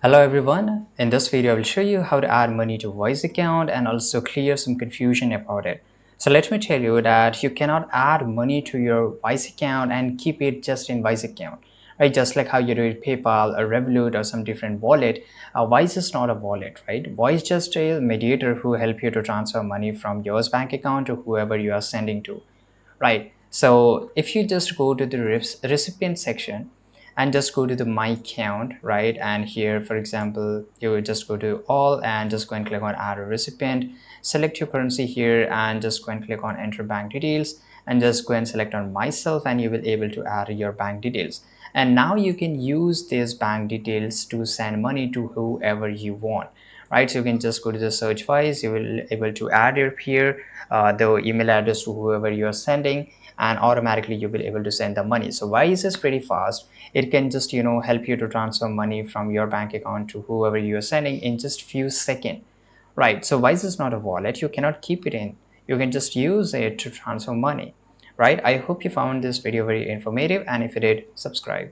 Hello everyone, in this video I will show you how to add money to Wise account and also clear some confusion about it. So let me tell you that you cannot add money to your Wise account and keep it just in Wise account, right? Just like how you do it PayPal or Revolut or some different wallet. Wise is not a wallet, right? Wise just a mediator who help you to transfer money from your bank account to whoever you are sending to, right? So if you just go to the recipient section and just go to the my account, right? And here, for example, you would just go to all and just go and click on add a recipient, select your currency here and just go and click on enter bank details and just go and select on myself and you will able to add your bank details. And now you can use these bank details to send money to whoever you want, right? So you can just go to the search Wise, you will able to add your here the email address to whoever you are sending, and automatically you will able to send the money. So Wise is pretty fast. It can just help you to transfer money from your bank account to whoever you are sending in just few seconds, right? So Wise is not a wallet, you cannot keep it in, you can just use it to transfer money, right? I hope you found this video very informative, and if you did, subscribe.